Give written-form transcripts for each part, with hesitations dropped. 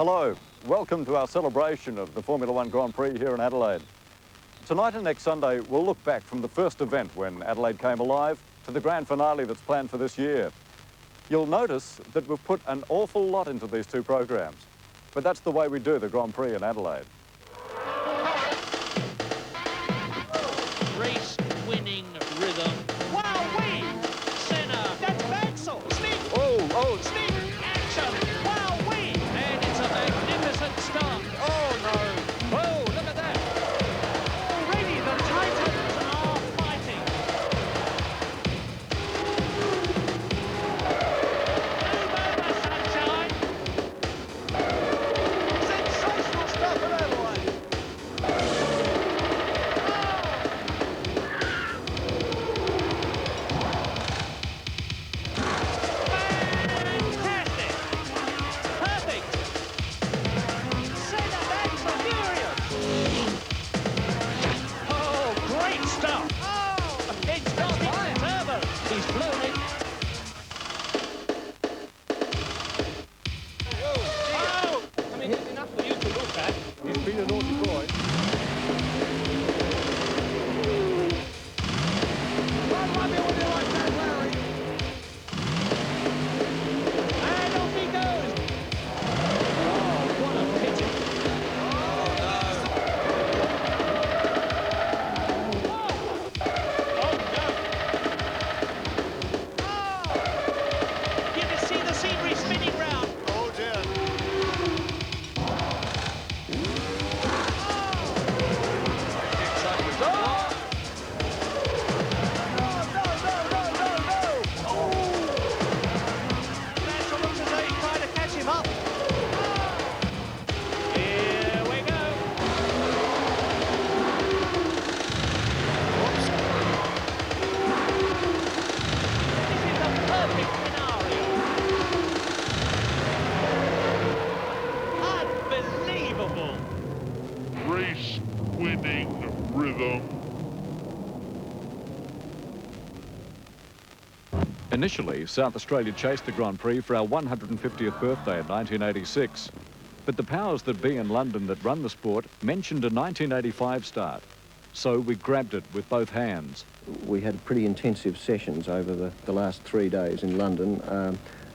Hello, welcome to our celebration of the Formula One Grand Prix here in Adelaide. Tonight and next Sunday, we'll look back from the first event when Adelaide came alive to the grand finale that's planned for this year. You'll notice that we've put an awful lot into these two programs, but that's the way we do the Grand Prix in Adelaide. Race-winning rhythm. Wow-wee! Senna. That's Maxwell. Speed. Oh! Speed. Action. Wow-wee! And it's a magnificent start. Oh, no! Oh, look at that. Already the Titans are fighting. Over the sunshine. Sensational stuff at Adelaide. Fantastic! Perfect! Senna Max are furious! Oh, great stuff! Oh! It's starting turbo! He's blown it! Oh! I mean, it's enough for you to look at. He's been a naughty boy. And off he goes! Oh, what a pity! Oh, no! Oh! You can see the scenery spinning round. Oh, dear. Mansell looks as though he's trying to catch him up. Here we go. This is a perfect scenario. Unbelievable. Race-winning rhythm. Initially, South Australia chased the Grand Prix for our 150th birthday in 1986. But the powers that be in London that run the sport mentioned a 1985 start. So we grabbed it with both hands. We had pretty intensive sessions over the last 3 days in London.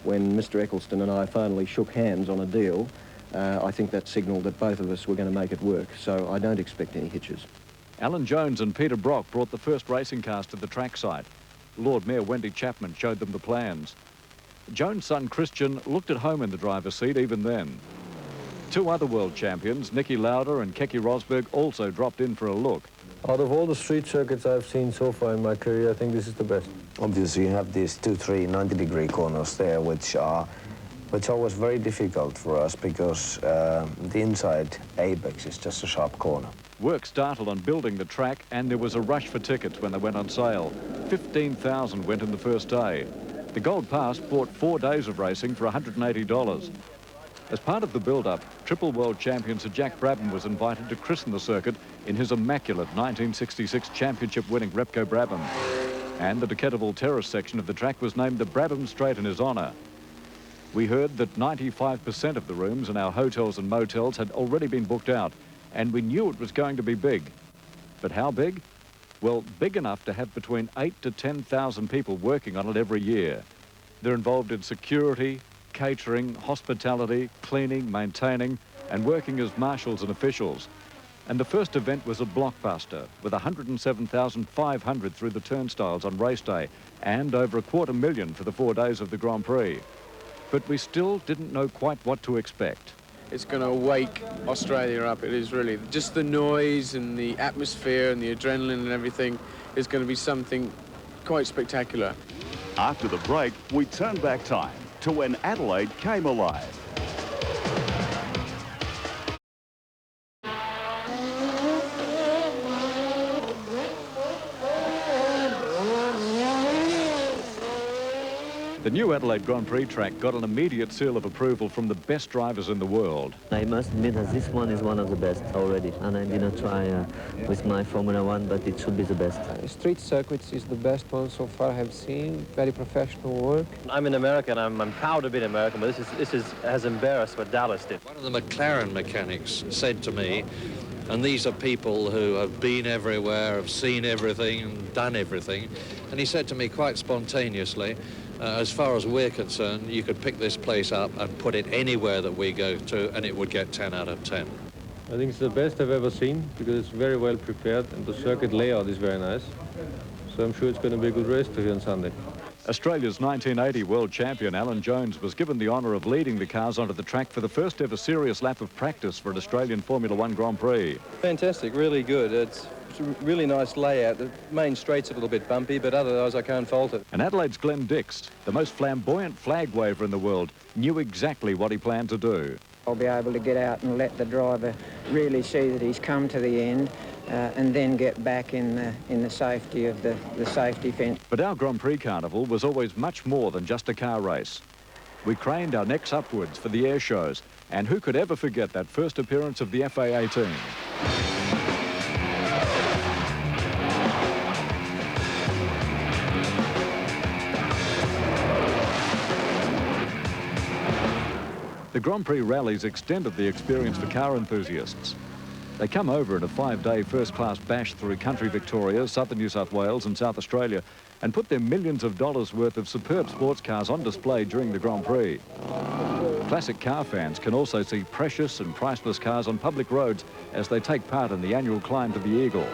When Mr. Eccleston and I finally shook hands on a deal, I think that signalled that both of us were going to make it work, so I don't expect any hitches. Alan Jones and Peter Brock brought the first racing cars to the track site. Lord Mayor Wendy Chapman showed them the plans. Jones' son Christian looked at home in the driver's seat even then. Two other world champions, Niki Lauda and Keke Rosberg, also dropped in for a look. Out of all the street circuits I've seen so far in my career, I think this is the best. Obviously, you have these 2-3 90-degree corners there, which are always very difficult for us because the inside apex is just a sharp corner. Work started on building the track and there was a rush for tickets when they went on sale. 15,000 went in the first day. The Gold Pass bought 4 days of racing for $180. As part of the build-up, triple world champion Sir Jack Brabham was invited to christen the circuit in his immaculate 1966 championship-winning Repco Brabham. And the Decathlon Terrace section of the track was named the Brabham Straight in his honour. We heard that 95% of the rooms in our hotels and motels had already been booked out, and we knew it was going to be big. But how big? Well, big enough to have between 8,000 to 10,000 people working on it every year. They're involved in security, catering, hospitality, cleaning, maintaining, and working as marshals and officials. And the first event was a blockbuster, with 107,500 through the turnstiles on race day, and over 250,000 for the 4 days of the Grand Prix. But we still didn't know quite what to expect. It's going to wake Australia up, it is really. Just the noise and the atmosphere and the adrenaline and everything is going to be something quite spectacular. After the break, we turn back time to when Adelaide came alive. The new Adelaide Grand Prix track got an immediate seal of approval from the best drivers in the world. I must admit that this one is one of the best already, and I did not try with my Formula 1, but it should be the best. Street circuits is the best one so far I have seen. Very professional work. I'm an American. I'm proud to be an American, but this has embarrassed what Dallas did. One of the McLaren mechanics said to me, and these are people who have been everywhere, have seen everything and done everything, and he said to me quite spontaneously, as far as we're concerned, you could pick this place up and put it anywhere that we go to and it would get 10 out of 10. I think it's the best I've ever seen because it's very well prepared and the circuit layout is very nice. So I'm sure it's going to be a good race to here on Sunday. Australia's 1980 world champion Alan Jones was given the honour of leading the cars onto the track for the first ever serious lap of practice for an Australian Formula 1 Grand Prix. Fantastic, really good. It's a really nice layout. The main straight's a little bit bumpy, but otherwise I can't fault it. And Adelaide's Glenn Dix, the most flamboyant flag waver in the world, knew exactly what he planned to do. I'll be able to get out and let the driver really see that he's come to the end and then get back in the safety of the safety fence. But our Grand Prix Carnival was always much more than just a car race. We craned our necks upwards for the air shows, and who could ever forget that first appearance of the FA-18? The Grand Prix rallies extended the experience for car enthusiasts. They come over in a 5-day first-class bash through country Victoria, southern New South Wales and South Australia and put their millions of dollars worth of superb sports cars on display during the Grand Prix. Classic car fans can also see precious and priceless cars on public roads as they take part in the annual climb to the Eagle.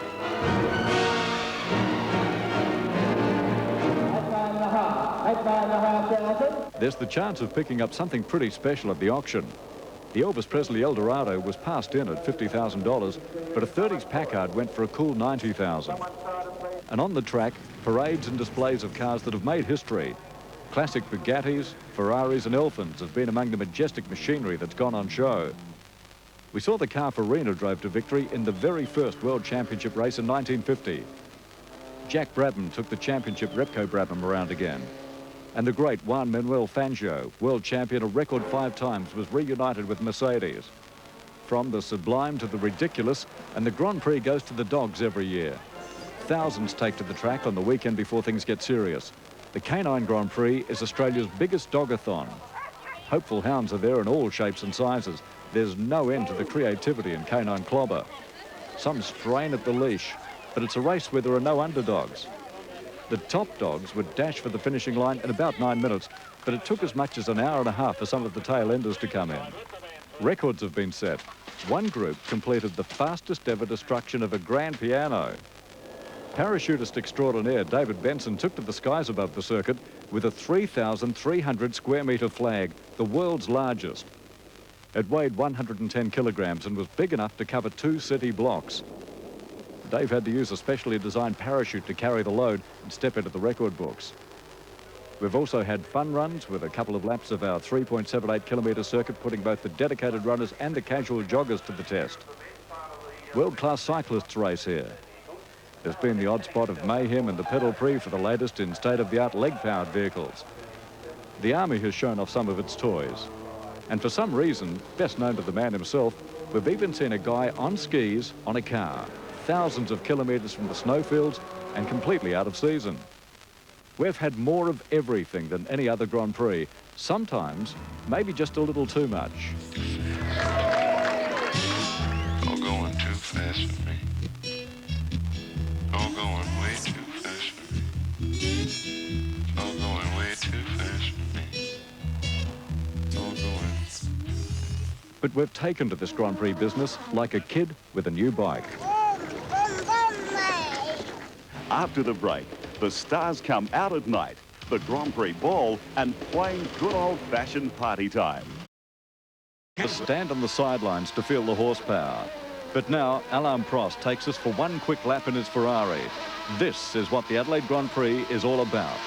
There's the chance of picking up something pretty special at the auction. The Elvis Presley Eldorado was passed in at $50,000, but a 30s Packard went for a cool $90,000. And on the track, parades and displays of cars that have made history. Classic Bugattis, Ferraris and Elfins have been among the majestic machinery that's gone on show. We saw the car Farina drove to victory in the very first World Championship race in 1950. Jack Brabham took the championship Repco Brabham around again. And the great Juan Manuel Fangio, world champion a record 5 times, was reunited with Mercedes. From the sublime to the ridiculous, and the Grand Prix goes to the dogs every year. Thousands take to the track on the weekend before things get serious. The Canine Grand Prix is Australia's biggest dogathon. Hopeful hounds are there in all shapes and sizes. There's no end to the creativity in canine clobber. Some strain at the leash, but it's a race where there are no underdogs. The top dogs would dash for the finishing line in about 9 minutes, but it took as much as an hour and a half for some of the tail enders to come in. Records have been set. One group completed the fastest ever destruction of a grand piano. Parachutist extraordinaire David Benson took to the skies above the circuit with a 3,300 square metre flag, the world's largest. It weighed 110 kilograms and was big enough to cover 2 city blocks. Dave had to use a specially designed parachute to carry the load and step into the record books. We've also had fun runs with a couple of laps of our 3.78 kilometre circuit, putting both the dedicated runners and the casual joggers to the test. World-class cyclists race here. There's been the odd spot of mayhem in the pedal Prix for the latest in state-of-the-art leg-powered vehicles. The Army has shown off some of its toys. And for some reason, best known to the man himself, we've even seen a guy on skis on a car, thousands of kilometres from the snowfields and completely out of season. We've had more of everything than any other Grand Prix, sometimes maybe just a little too much. All going too fast for me. All going way too fast for me. All going way too fast for me. All going. But we've taken to this Grand Prix business like a kid with a new bike. After the break, the stars come out at night, the Grand Prix ball, and plain good old-fashioned party time. To stand on the sidelines to feel the horsepower. But now, Alain Prost takes us for one quick lap in his Ferrari. This is what the Adelaide Grand Prix is all about.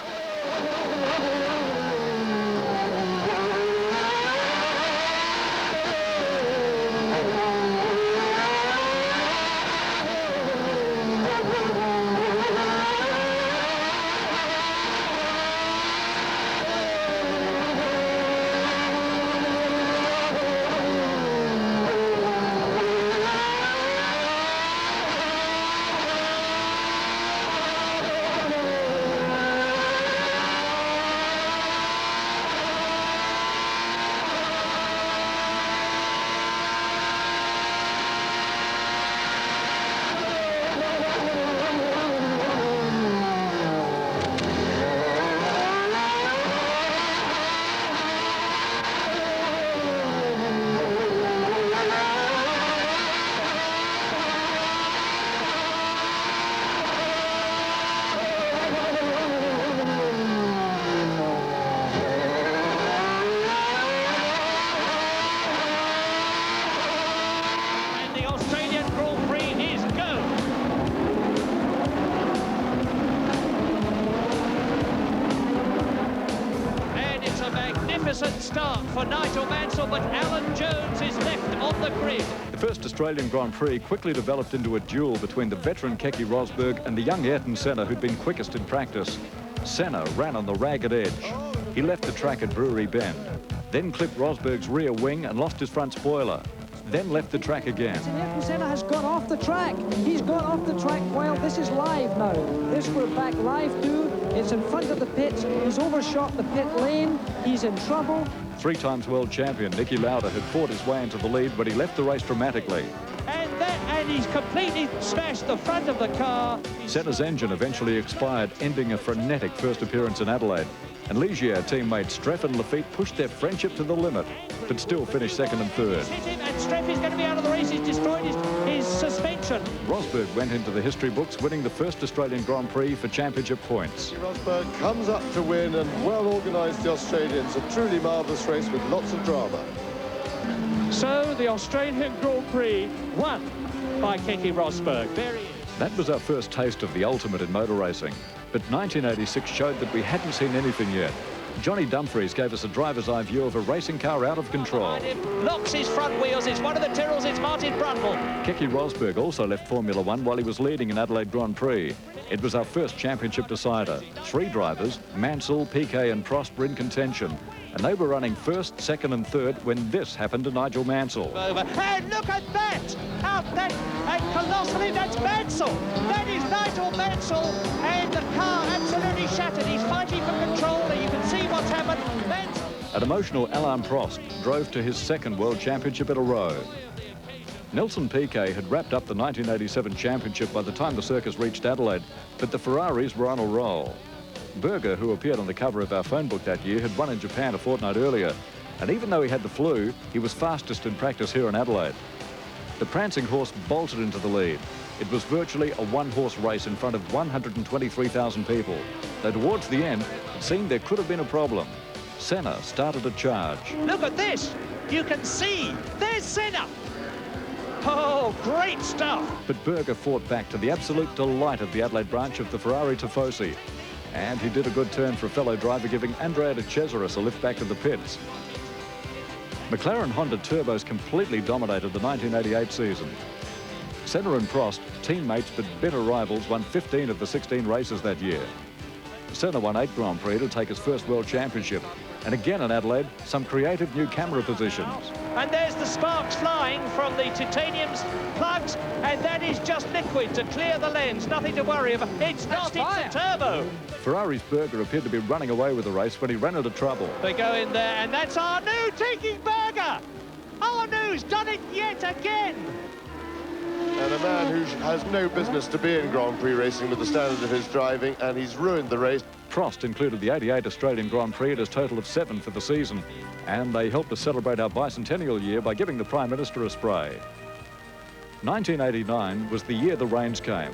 magnificent start for Nigel Mansell, but Alan Jones is left on the grid. The first Australian Grand Prix quickly developed into a duel between the veteran Keke Rosberg and the young Ayrton Senna, who'd been quickest in practice. Senna ran on the ragged edge. He left the track at Brewery Bend, then clipped Rosberg's rear wing and lost his front spoiler, then left the track again. Ayrton Senna has gone off the track. He's gone off the track. Well, this is live now. This we're back live to. It's in front of the pits. He's overshot the pit lane. He's in trouble. Three-times world champion Niki Lauda had fought his way into the lead, but he left the race dramatically. And he's completely smashed the front of the car. Senna's engine eventually expired, ending a frenetic first appearance in Adelaide. And Ligier teammates Streff and Lafitte pushed their friendship to the limit, but still finished second and third. Hit him, and Streff is going to be out of the race. He's destroyed his suspension. Rosberg went into the history books, winning the first Australian Grand Prix for championship points. Rosberg comes up to win, and well organised the Australians. A truly marvellous race with lots of drama. So the Australian Grand Prix won by Keke Rosberg. There he is. That was our first taste of the ultimate in motor racing. But 1986 showed that we hadn't seen anything yet. Johnny Dumfries gave us a driver's eye view of a racing car out of control. Locks his front wheels. It's one of the Tyrrells. It's Martin Brundle. Keke Rosberg also left Formula One while he was leading in Adelaide Grand Prix. It was our first championship decider. Three drivers, Mansell, Piquet and Prost, were in contention. And they were running first, second and third when this happened to Nigel Mansell. And look at that! And colossally, that's Mansell! That is Nigel Mansell, and the car absolutely shattered. He's fighting for control, and you can see what's happened. Mansell. An emotional Alain Prost drove to his second World Championship in a row. Nelson Piquet had wrapped up the 1987 championship by the time the circus reached Adelaide, but the Ferraris were on a roll. Berger, who appeared on the cover of our phone book that year, had won in Japan a fortnight earlier. And even though he had the flu, he was fastest in practice here in Adelaide. The prancing horse bolted into the lead. It was virtually a one-horse race in front of 123,000 people. Though towards the end, it seemed there could have been a problem. Senna started a charge. Look at this! You can see! There's Senna! Oh, great stuff! But Berger fought back to the absolute delight of the Adelaide branch of the Ferrari Tifosi. And he did a good turn for a fellow driver, giving Andrea de Cesaris a lift back to the pits. McLaren Honda turbos completely dominated the 1988 season. Senna and Prost, teammates but bitter rivals, won 15 of the 16 races that year. Senna won 8 Grand Prix to take his first World Championship. And again in Adelaide, some creative new camera positions. And there's the sparks flying from the titanium's plugs, and that is just liquid to clear the lens. Nothing to worry about. It's not, it's a turbo. Ferrari's Berger appeared to be running away with the race when he ran into trouble. They go in there, and that's Arnoux taking Berger. Arnoux's done it yet again. And a man who has no business to be in Grand Prix racing with the standard of his driving, and he's ruined the race. Prost included the 88 Australian Grand Prix at his total of 7 for the season, and they helped to celebrate our bicentennial year by giving the Prime Minister a spray. 1989 was the year the rains came.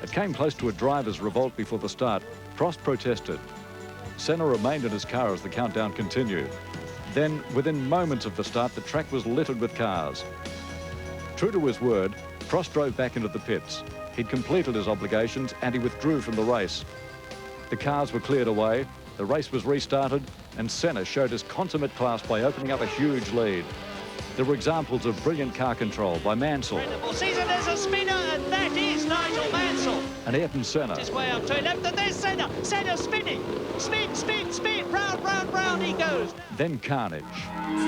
It came close to a driver's revolt before the start. Prost protested. Senna remained in his car as the countdown continued. Then, within moments of the start, the track was littered with cars. True to his word, Prost drove back into the pits. He'd completed his obligations and he withdrew from the race. The cars were cleared away, the race was restarted, and Senna showed his consummate class by opening up a huge lead. There were examples of brilliant car control by Mansell. Season, there's a spinner, and that is Nigel Mansell. And Ayrton Senna. His way up to left, and there's Senna. Senna spinning. Spin, spin, spin. Round, round, round he goes. Then carnage.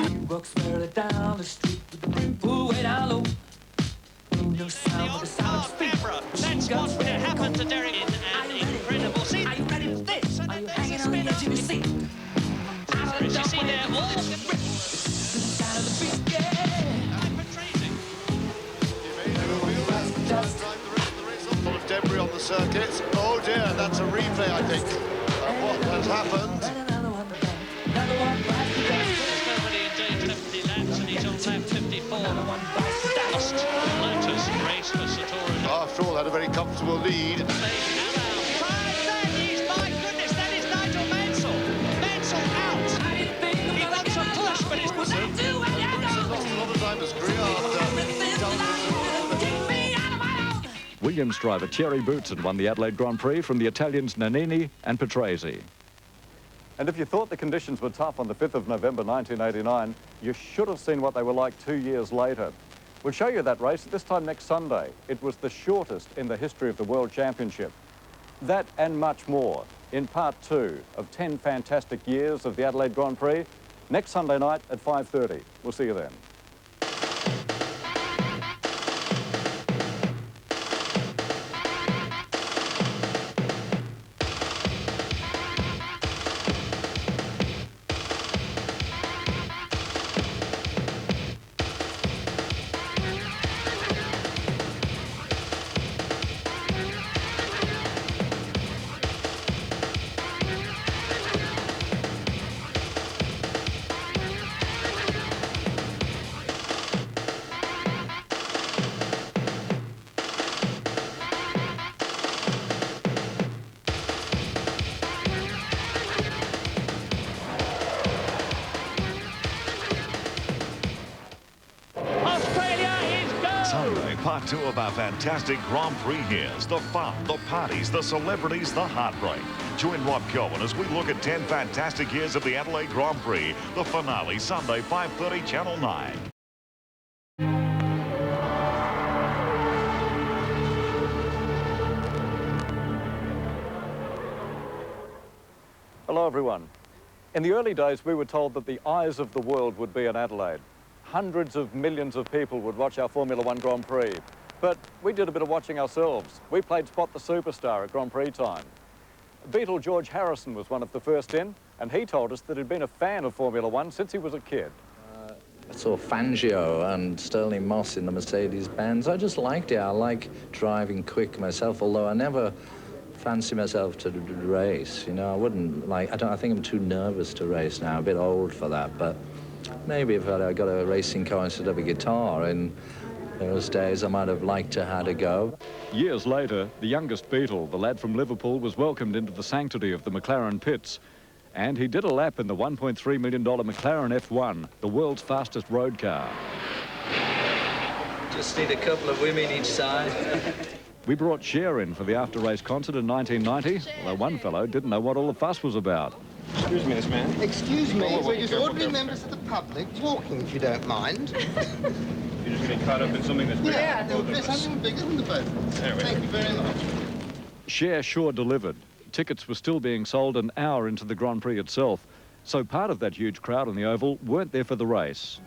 He walks further down the street with the brim pulled way down low. No sound but the sound of speed. That's what would have happened to Derek in an incredible scene. Are you ready for this? Are you hanging on the edge of your seat? As you see there, all the sound of the beat, yeah. Full of debris on the circuit. Oh dear, that's a replay, I think, of what has happened. nobody in day 70 laps, and he's on lap 54. Lost Lotus race for Satori. After all, had a very comfortable lead. Williams driver Thierry Boutsen won the Adelaide Grand Prix from the Italians Nannini and Patrese. And if you thought the conditions were tough on the 5th of November 1989, you should have seen what they were like 2 years later. We'll show you that race at this time next Sunday. It was the shortest in the history of the World Championship. That and much more in part 2 of 10 fantastic years of the Adelaide Grand Prix, next Sunday night at 5:30. We'll see you then. Sunday, part 2 of our fantastic Grand Prix years. The fun, the parties, the celebrities, the heartbreak. Join Rob Cohen as we look at 10 fantastic years of the Adelaide Grand Prix. The finale, Sunday, 5:30, Channel 9. Hello, everyone. In the early days, we were told that the eyes of the world would be in Adelaide. Hundreds of millions of people would watch our Formula One Grand Prix. But we did a bit of watching ourselves. We played Spot the Superstar at Grand Prix time. Beatle George Harrison was one of the first in, and he told us that he'd been a fan of Formula One since he was a kid. I saw Fangio and Sterling Moss in the Mercedes-Benz. I just liked it. I like driving quick myself, although I never fancy myself to race. You know, I wouldn't like, I think I'm too nervous to race now, a bit old for that, but maybe if I got a racing car instead of a guitar in those days, I might have liked to have a go. Years later, the youngest Beatle, the lad from Liverpool, was welcomed into the sanctity of the McLaren pits. And he did a lap in the $1.3 million McLaren F1, the world's fastest road car. Just need a couple of women each side. We brought Cher in for the after-race concert in 1990, although one fellow didn't know what all the fuss was about. Excuse me, this man. Excuse me, Oh, we're just careful, ordinary careful. members of the public walking, if you don't mind. You're just getting caught up in something that's bigger Yeah, than both of there's us. something bigger than the both of us. Anyway. Thank you very much. Cher sure delivered. Tickets were still being sold an hour into the Grand Prix itself, so part of that huge crowd on the oval weren't there for the race.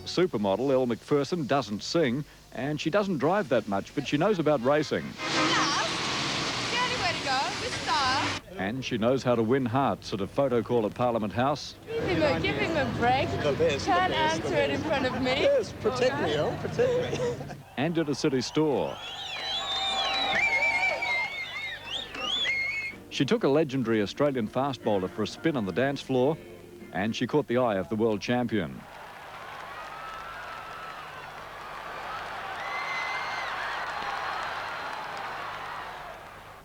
Supermodel Elle Macpherson doesn't sing, and she doesn't drive that much, but she knows about racing. And she knows how to win hearts at a photo call at Parliament House. Give him a break. Can't answer it in front of me. Yes, protect me, Elle, protect me. And at a city store. She took a legendary Australian fast bowler for a spin on the dance floor, and she caught the eye of the world champion.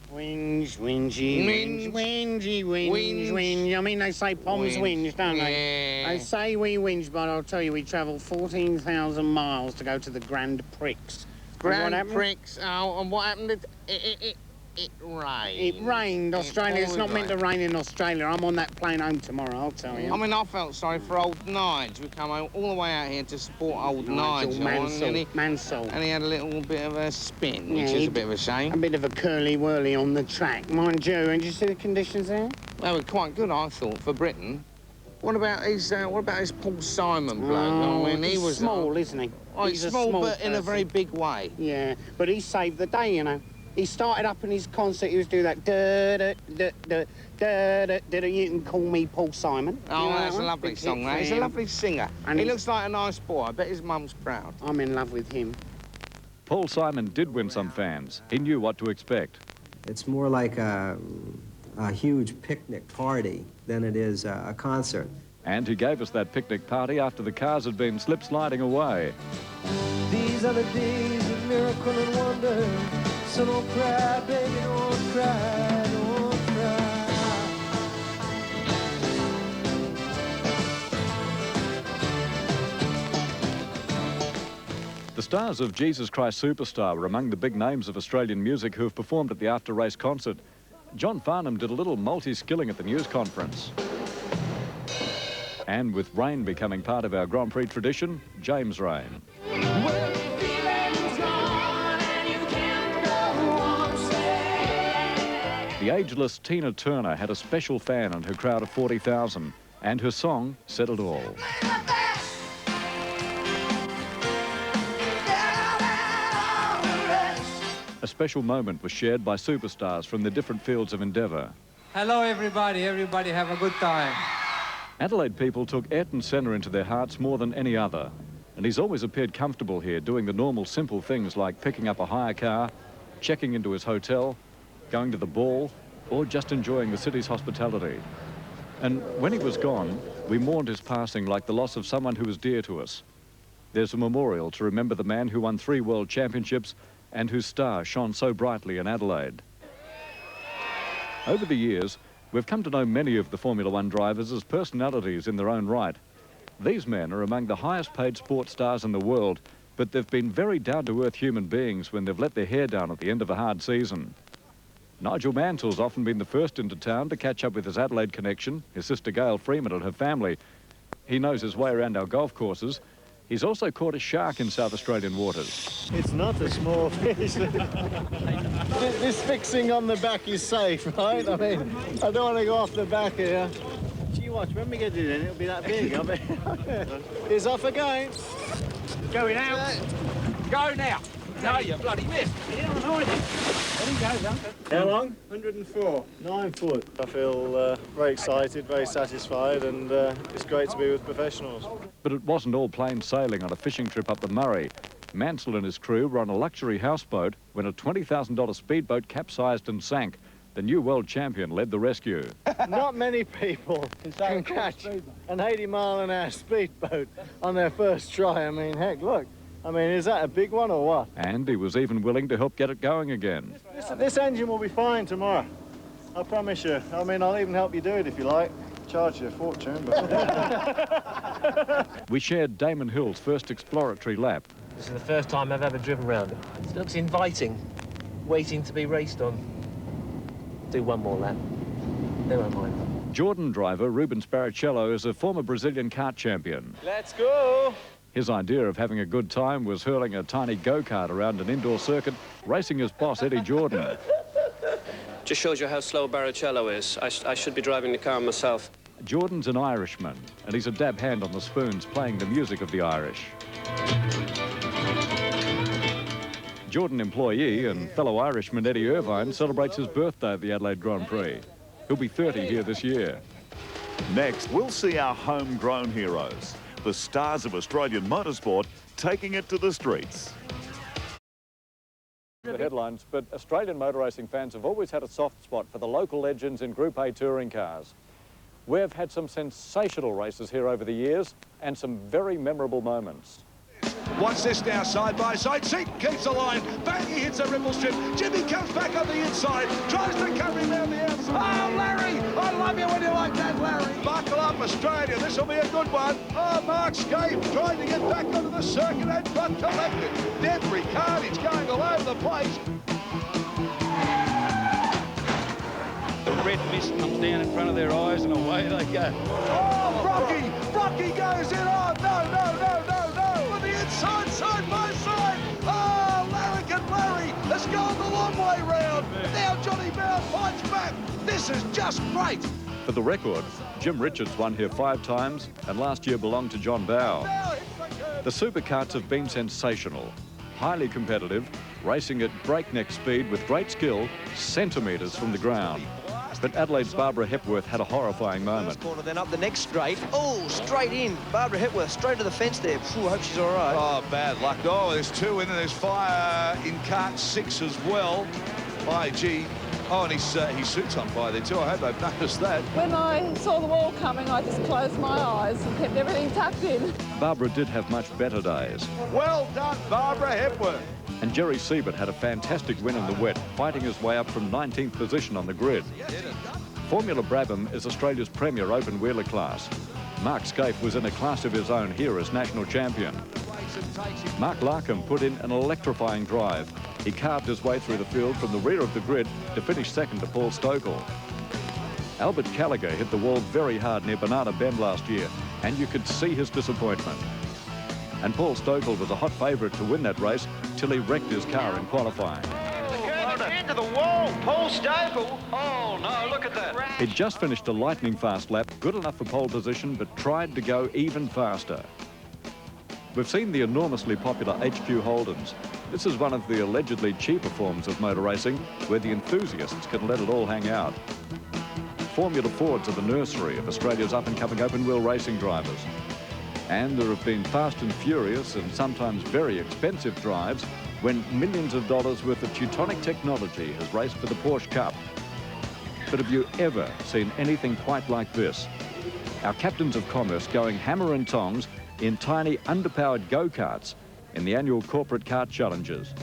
Whinge, whingy, whinge. I mean, they say Poms whinge, don't they? They say we whinge, but I'll tell you, we travelled 14,000 miles to go to the Grand Prix. Grand Prix. Oh, and what happened? It rained. It rained, Australia. It's not meant to rain in Australia. I'm on that plane home tomorrow, I'll tell you. I mean, I felt sorry for old Nige. We come all the way out here to support old Nige. Mansell. And he had a little bit of a spin, which is a bit of a shame. A bit of a curly-whirly on the track, mind you. And did you see the conditions there? They were quite good, I thought, for Britain. What about his Paul Simon bloke? Oh, I mean, he was small, isn't he? Oh, he's small, but in a very big way. Yeah, but he saved the day, you know. He started up in his concert, he was doing that da-da-da-da-da-da-da. You can call me Paul Simon. Oh, you know that's a lovely song, that. He's a lovely singer. And he looks like a nice boy. I bet his mum's proud. I'm in love with him. Paul Simon did win some fans. He knew what to expect. It's more like a huge picnic party than it is a concert. And he gave us that picnic party after the cars had been slip-sliding away. These are the days of miracle and wonder. So don't cry, baby, don't cry, don't cry. stars of Jesus Christ Superstar were among the big names of Australian music who have performed at the after-race concert. John Farnham did a little multi-skilling at the news conference. And with rain becoming part of our Grand Prix tradition, James Rain. The ageless Tina Turner had a special fan in her crowd of 40,000, and her song said it all. A special moment was shared by superstars from the different fields of endeavour. Hello, everybody. Everybody have a good time. Adelaide people took Ayrton Senna into their hearts more than any other, and he's always appeared comfortable here, doing the normal simple things like picking up a hire car, checking into his hotel, going to the ball, or just enjoying the city's hospitality. And when he was gone, we mourned his passing like the loss of someone who was dear to us. There's a memorial to remember the man who won 3 world championships and whose star shone so brightly in Adelaide. Over the years, we've come to know many of the Formula One drivers as personalities in their own right. These men are among the highest paid sports stars in the world, but they've been very down-to-earth human beings when they've let their hair down at the end of a hard season. Nigel Mansell's often been the first into town to catch up with his Adelaide connection, his sister Gail Freeman and her family. He knows his way around our golf courses. He's also caught a shark in South Australian waters. It's not a small fish. This fixing on the back is safe, right? I mean, I don't want to go off the back here. Gee, watch, when we get it in, it'll be that big. I mean, he's off again. Going out. Go now. No, you bloody missed. Yeah, I know it. There he goes, Uncle. How long? 104. 9 foot. I feel very excited, very satisfied, and it's great to be with professionals. But it wasn't all plain sailing on a fishing trip up the Murray. Mansell and his crew were on a luxury houseboat when a $20,000 speedboat capsized and sank. The new world champion led the rescue. Not many people can catch an 80-mile-an-hour speedboat on their first try. I mean, heck, look. I mean, is that a big one or what? And he was even willing to help get it going again. This engine will be fine tomorrow. I promise you. I mean, I'll even help you do it if you like. Charge you a fortune, but... We shared Damon Hill's first exploratory lap. This is the first time I've ever driven round it. It looks inviting, waiting to be raced on. Do one more lap. They won't mind. Jordan driver Ruben Sparacello is a former Brazilian kart champion. Let's go! His idea of having a good time was hurling a tiny go-kart around an indoor circuit, racing his boss, Eddie Jordan. Just shows you how slow Barrichello is. I should be driving the car myself. Jordan's an Irishman, and he's a dab hand on the spoons, playing the music of the Irish. Jordan employee and fellow Irishman Eddie Irvine celebrates his birthday at the Adelaide Grand Prix. He'll be 30 here this year. Next, we'll see our homegrown heroes, the stars of Australian motorsport, taking it to the streets. The headlines, but Australian motor racing fans have always had a soft spot for the local legends in Group A touring cars. We've had some sensational races here over the years and some very memorable moments. Watch this now, side by side. Seaton keeps the line. Bang, he hits a ripple strip. Jimmy comes back on the inside. Tries to come him down the outside. Oh, Larry! I love you when you like that, Larry. Buckle up, Australia. This will be a good one. Oh, Mark Scape trying to get back onto the circuit and got collected. Debris carnage going all over the place. The red mist comes down in front of their eyes and away they go. Oh, Brocky! Brocky goes in. Oh, no. On the inside, side by side. Oh, Larrikin Larry has gone the long way round. Now Johnny Bowen fights back. This is just great. For the record, Jim Richards won here 5 times and last year belonged to John Bowe. The superkarts have been sensational, highly competitive, racing at breakneck speed with great skill, centimetres from the ground. But Adelaide's Barbara Hepworth had a horrifying moment. Corner, then up the next straight. Oh, straight in. Barbara Hepworth straight to the fence there. Phew, I hope she's all right. Oh, bad luck. Oh, there's 2 in there. There's fire in kart 6 as well. My gee. Oh, and his suit's on fire there too. I hope they've noticed that. When I saw the wall coming, I just closed my eyes and kept everything tucked in. Barbara did have much better days. Well done, Barbara Hepworth. And Jerry Siebert had a fantastic win in the wet, fighting his way up from 19th position on the grid. Formula Brabham is Australia's premier open wheeler class. Mark Scape was in a class of his own here as national champion. Mark Larkham put in an electrifying drive. He carved his way through the field from the rear of the grid to finish second to Paul Stokel. Albert Gallagher hit the wall very hard near Banana Bend last year, and you could see his disappointment. And Paul Stokel was a hot favourite to win that race till he wrecked his car in qualifying. Into the wall, Paul Stokel. Oh no, look at that. He'd just finished a lightning fast lap, good enough for pole position, but tried to go even faster. We've seen the enormously popular HQ Holdens. This is one of the allegedly cheaper forms of motor racing, where the enthusiasts can let it all hang out. Formula Fords are the nursery of Australia's up-and-coming open-wheel racing drivers. And there have been fast and furious and sometimes very expensive drives when millions of dollars worth of Teutonic technology has raced for the Porsche Cup. But have you ever seen anything quite like this? Our captains of commerce going hammer and tongs in tiny underpowered go-karts in the annual corporate kart challenges.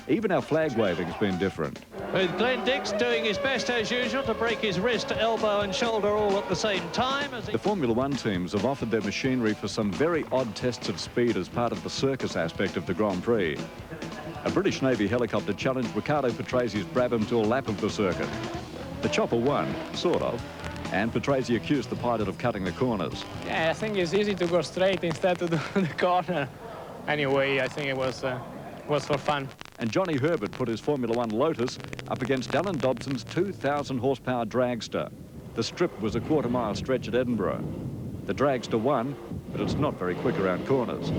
Even our flag waving's been different. With Glenn Dix doing his best as usual to break his wrist, elbow and shoulder all at the same time. The Formula One teams have offered their machinery for some very odd tests of speed as part of the circus aspect of the Grand Prix. A British Navy helicopter challenged Riccardo Patresi's Brabham to a lap of the circuit. The chopper won, sort of, and Patresi accused the pilot of cutting the corners. Yeah, I think it's easy to go straight instead of the corner. Anyway, I think it was for fun. And Johnny Herbert put his Formula One Lotus up against Alan Dobson's 2,000 horsepower dragster. The strip was a quarter-mile stretch at Edinburgh. The dragster won, but it's not very quick around corners.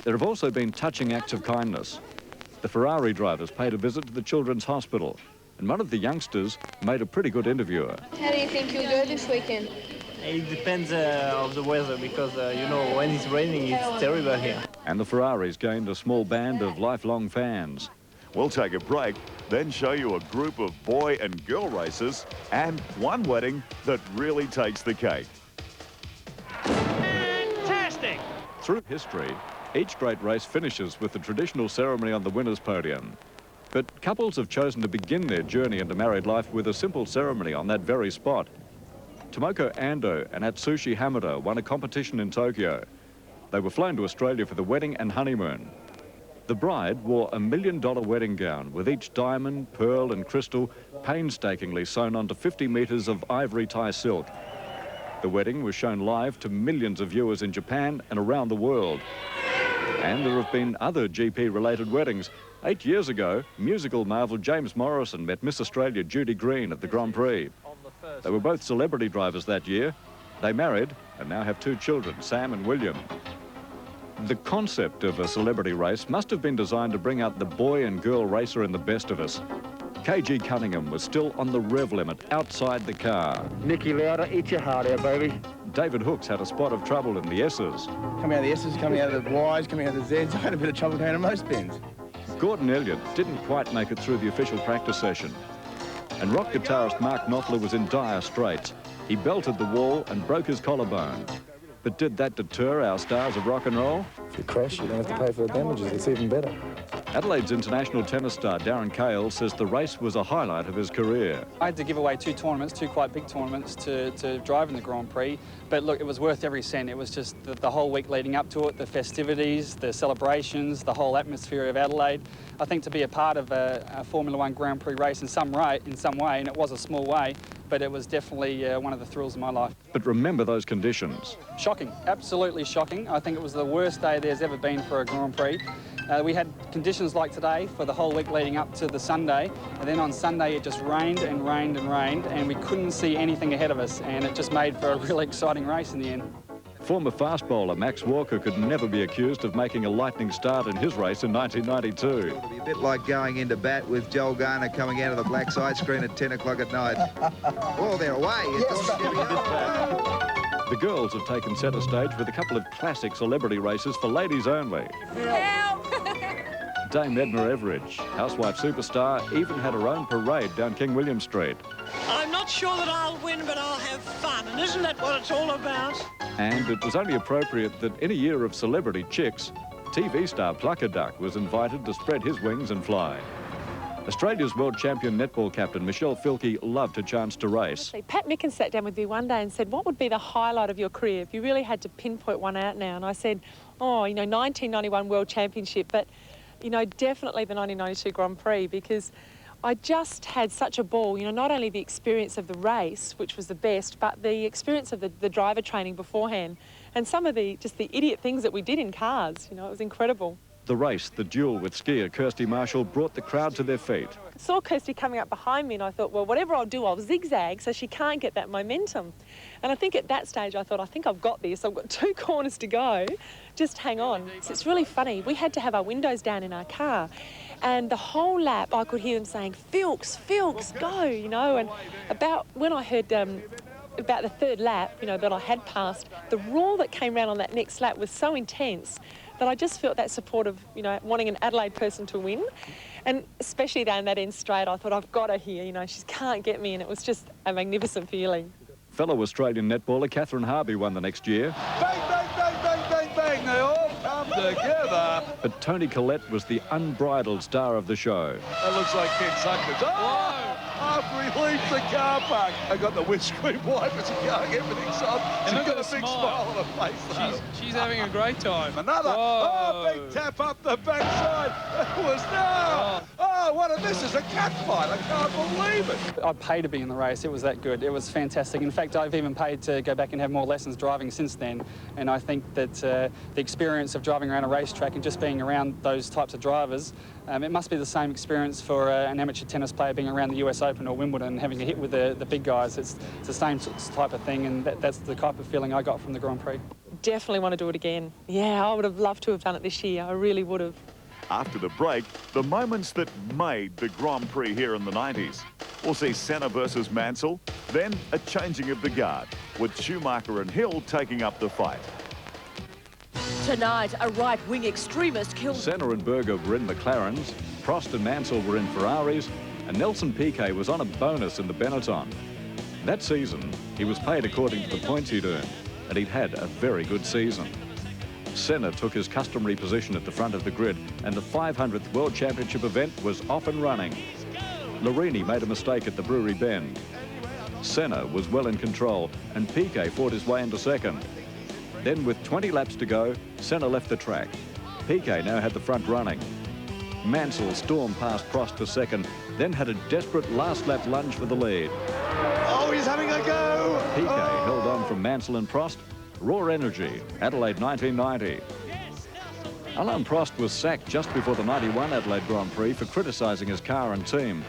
There have also been touching acts of kindness. The Ferrari drivers paid a visit to the Children's Hospital, and one of the youngsters made a pretty good interviewer. How do you think you'll go this weekend? It depends of the weather, because, you know, when it's raining, it's terrible here. And the Ferraris gained a small band of lifelong fans. We'll take a break, then show you a group of boy and girl racers and one wedding that really takes the cake. Fantastic! Through history, each great race finishes with the traditional ceremony on the winner's podium. But couples have chosen to begin their journey into married life with a simple ceremony on that very spot. Tomoko Ando and Atsushi Hamada won a competition in Tokyo. They were flown to Australia for the wedding and honeymoon. The bride wore a $1 million wedding gown with each diamond, pearl and crystal painstakingly sewn onto 50 metres of ivory tie silk. The wedding was shown live to millions of viewers in Japan and around the world. And there have been other GP-related weddings. 8 years ago, musical marvel James Morrison met Miss Australia Judy Green at the Grand Prix. They were both celebrity drivers that year. They married and now have 2 children, Sam and William. The concept of a celebrity race must have been designed to bring out the boy and girl racer in the best of us. KG Cunningham was still on the rev limit outside the car. Nicky Lauder, eat your heart out, baby. David Hooks had a spot of trouble in the S's. Coming out of the S's, coming out of the Y's, coming out of the Z's. I had a bit of trouble going to most bins. Gordon Elliott didn't quite make it through the official practice session. And rock guitarist Mark Knopfler was in dire straits. He belted the wall and broke his collarbone. But did that deter our stars of rock and roll? If you crash, you don't have to pay for the damages. It's even better. Adelaide's international tennis star Darren Cahill says the race was a highlight of his career. I had to give away 2 tournaments, 2 quite big tournaments to drive in the Grand Prix. But look, it was worth every cent. It was just the whole week leading up to it, the festivities, the celebrations, the whole atmosphere of Adelaide. I think to be a part of a Formula One Grand Prix race in some way, and it was a small way, but it was definitely one of the thrills of my life. But remember those conditions. Shocking, absolutely shocking. I think it was the worst day there's ever been for a Grand Prix. We had conditions like today for the whole week leading up to the Sunday, and then on Sunday it just rained and rained and rained, and we couldn't see anything ahead of us, and it just made for a really exciting race in the end. Former fast bowler Max Walker could never be accused of making a lightning start in his race in 1992. It'll be a bit like going into bat with Joel Garner coming out of the black side screen at 10 o'clock at night. Oh, they're away. The girls have taken centre stage with a couple of classic celebrity races for ladies only. Help! Dame Edna Everidge, housewife superstar, even had her own parade down King William Street. I'm not sure that I'll win, but I'll have fun, and isn't that what it's all about? And it was only appropriate that in a year of celebrity chicks, TV star Plucker Duck was invited to spread his wings and fly. Australia's world champion netball captain Michelle Filkey loved a chance to race. Pat Mickens sat down with me one day and said, what would be the highlight of your career if you really had to pinpoint one out now? And I said, oh, 1991 World Championship, but, definitely the 1992 Grand Prix, because I just had such a ball, not only the experience of the race, which was the best, but the experience of the driver training beforehand and some of the idiot things that we did in cars, it was incredible. The race, the duel with skier Kirsty Marshall, brought the crowd to their feet. I saw Kirsty coming up behind me and I thought, well, whatever I'll do, I'll zigzag so she can't get that momentum. And I think at that stage I thought, I think I've got this. I've got 2 corners to go. Just hang on. So it's really funny. We had to have our windows down in our car. And the whole lap, I could hear them saying, Filks, go, And about when I heard about the 3rd lap, that I had passed, the roar that came round on that next lap was so intense that I just felt that support of, wanting an Adelaide person to win. And especially down that end straight, I thought, I've got her here, she can't get me. And it was just a magnificent feeling. Fellow Australian netballer Catherine Harvey won the next year. Bang, bang, bang, bang, bang, bang. They all come together. But Tony Collette was the unbridled star of the show. That looks like Ken Suckers. Oh! After he leaves the car park, I got the windscreen wipers and going, everything's on. And She's look got at a the big smile. smile on her face, though. She's having a great time. Another. Whoa. Oh, big tap up the backside. It was now. Oh, what a, this is a cat fight. I can't believe it. I'd pay to be in the race. It was that good. It was fantastic. In fact, I've even paid to go back and have more lessons driving since then. And I think that the experience of driving around a racetrack and just being around those types of drivers, it must be the same experience for an amateur tennis player being around the US Open or Wimbledon and having a hit with the big guys. It's the same type of thing, and that's the type of feeling I got from the Grand Prix. Definitely want to do it again. Yeah, I would have loved to have done it this year. I really would have. After the break, the moments that made the Grand Prix here in the 90s. We'll see Senna versus Mansell, then a changing of the guard, with Schumacher and Hill taking up the fight. Tonight, a right-wing extremist killed... Senna and Berger were in McLarens, Prost and Mansell were in Ferraris, and Nelson Piquet was on a bonus in the Benetton. That season, he was paid according to the points he'd earned, and he'd had a very good season. Senna took his customary position at the front of the grid, and the 500th World Championship event was off and running. Larini made a mistake at the Brewery Bend. Senna was well in control, and Piquet fought his way into second. Then, with 20 laps to go, Senna left the track. Piquet now had the front running. Mansell stormed past Prost to second, then had a desperate last lap lunge for the lead. Oh, he's having a go! Piquet held on from Mansell and Prost. Raw energy, Adelaide 1990. Alain Prost was sacked just before the 91 Adelaide Grand Prix for criticising his car and team.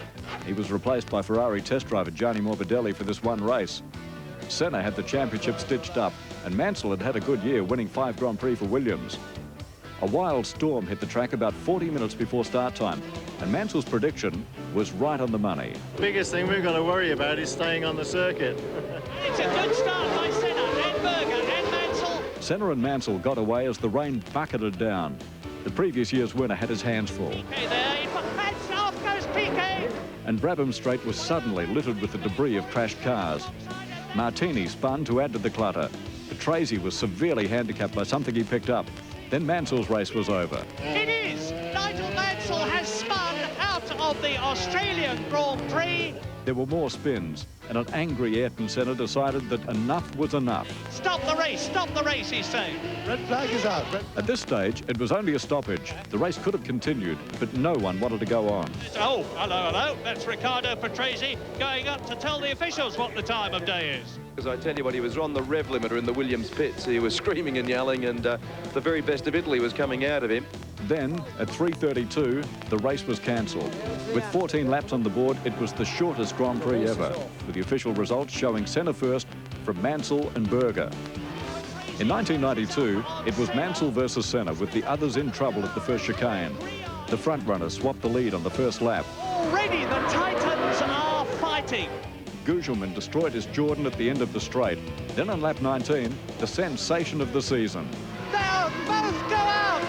He was replaced by Ferrari test driver Gianni Morbidelli for this one race. Senna had the championship stitched up, and Mansell had a good year, winning 5 Grand Prix for Williams. A wild storm hit the track about 40 minutes before start time, and Mansell's prediction was right on the money. The biggest thing we've got to worry about is staying on the circuit. It's a good start by Senna and Berger and Mansell. Senna and Mansell got away as the rain bucketed down. The previous year's winner had his hands full. Piquet there, and off goes Piquet. And Brabham Straight was suddenly littered with the debris of crashed cars. Martini spun to add to the clutter. Patrese was severely handicapped by something he picked up. Then Mansell's race was over. It is. Nigel Mansell has spun out of the Australian Grand Prix. There were more spins, and an angry Ayrton Senna decided that enough was enough. Stop the race, he's saying. Red flag is out. At this stage, it was only a stoppage. The race could have continued, but no one wanted to go on. Oh, hello. That's Riccardo Patrese going up to tell the officials what the time of day is. Because I tell you what, he was on the rev limiter in the Williams pits. He was screaming and yelling, and the very best of Italy was coming out of him. Then, at 3:32, the race was cancelled. With 14 laps on the board, it was the shortest Grand Prix ever, with the official results showing Senna first from Mansell and Berger. In 1992, it was Mansell versus Senna, with the others in trouble at the first chicane. The front-runner swapped the lead on the first lap. Already the Titans are fighting. Gugelmin destroyed his Jordan at the end of the straight. Then on lap 19, the sensation of the season. They'll both go out.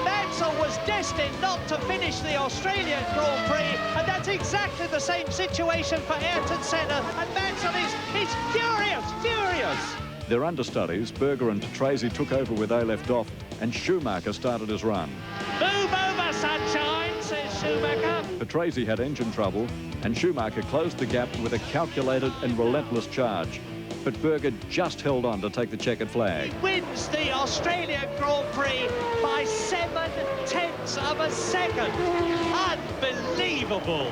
Mansell was destined not to finish the Australian Grand Prix, and that's exactly the same situation for Ayrton Senna, and Mansell is furious. Their understudies, Berger and Patrese, took over where they left off, and Schumacher started his run. Move over, sunshine, says Schumacher. Patrese had engine trouble, and Schumacher closed the gap with a calculated and relentless charge. But Berger just held on to take the checkered flag. He wins the Australian Grand Prix by 0.7 of a second. Unbelievable.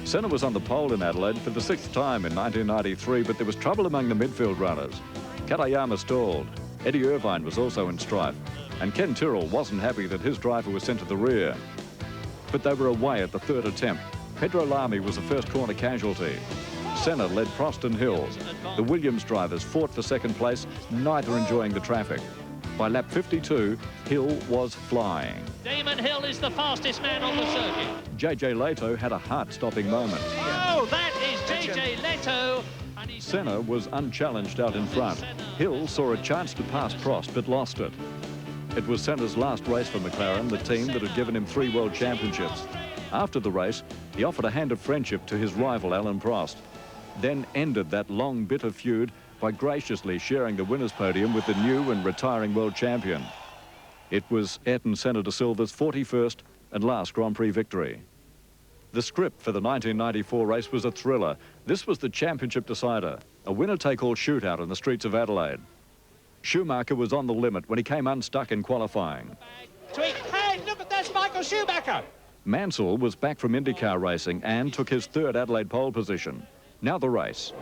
Senna was on the pole in Adelaide for the 6th time in 1993, but there was trouble among the midfield runners. Katayama stalled. Eddie Irvine was also in strife, and Ken Tyrrell wasn't happy that his driver was sent to the rear. But they were away at the 3rd attempt. Pedro Lamy was the first corner casualty. Senna led Prost and Hill. The Williams drivers fought for 2nd place, neither enjoying the traffic. By lap 52, Hill was flying. Damon Hill is the fastest man on the circuit. JJ Leto had a heart-stopping moment. Oh, that is JJ Leto. Senna was unchallenged out in front. Hill saw a chance to pass Prost, but lost it. It was Senna's last race for McLaren, the team that had given him 3 world championships. After the race, he offered a hand of friendship to his rival, Alain Prost, then ended that long, bitter feud by graciously sharing the winner's podium with the new and retiring world champion. It was Ayrton Senna da Silva's 41st and last Grand Prix victory. The script for the 1994 race was a thriller. This was the championship decider, a winner-take-all shootout in the streets of Adelaide. Schumacher was on the limit when he came unstuck in qualifying. Hey, look at that's Michael Schumacher. Mansell was back from IndyCar racing and took his 3rd Adelaide pole position. Now the race.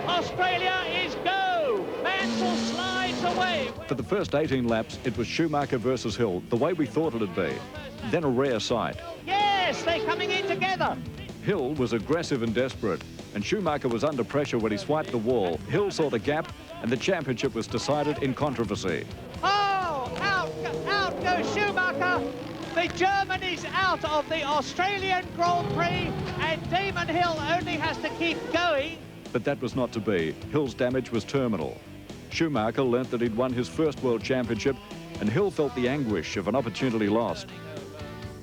Australia is go. Mansell slides away. For the first 18 laps, it was Schumacher versus Hill, the way we thought it'd be. Then a rare sight. Yes, they're coming in together. Hill was aggressive and desperate, and Schumacher was under pressure when he swiped the wall. Hill saw the gap, and the championship was decided in controversy. Oh, out goes Schumacher. The German is out of the Australian Grand Prix, and Damon Hill only has to keep going. But that was not to be. Hill's damage was terminal. Schumacher learnt that he'd won his 1st world championship, and Hill felt the anguish of an opportunity lost.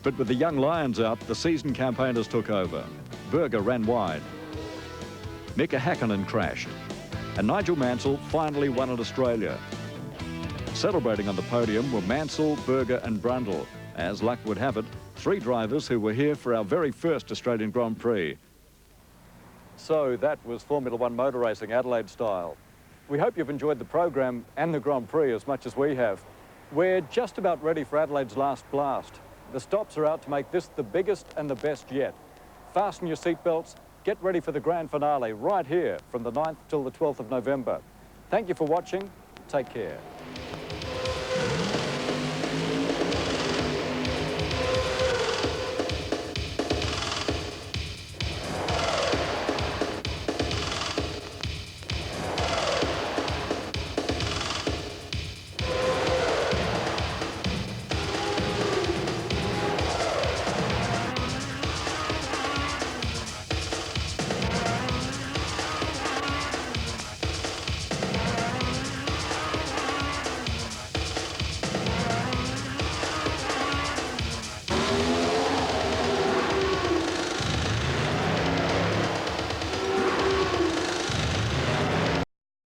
But with the young Lions out, the seasoned campaigners took over. Berger ran wide. Mika Häkkinen crashed, and Nigel Mansell finally won at Australia. Celebrating on the podium were Mansell, Berger and Brundle. As luck would have it, 3 drivers who were here for our very first Australian Grand Prix. So that was Formula One motor racing Adelaide style. We hope you've enjoyed the program and the Grand Prix as much as we have. We're just about ready for Adelaide's last blast. The stops are out to make this the biggest and the best yet. Fasten your seatbelts, get ready for the grand finale right here from the 9th till the 12th of November. Thank you for watching. Take care.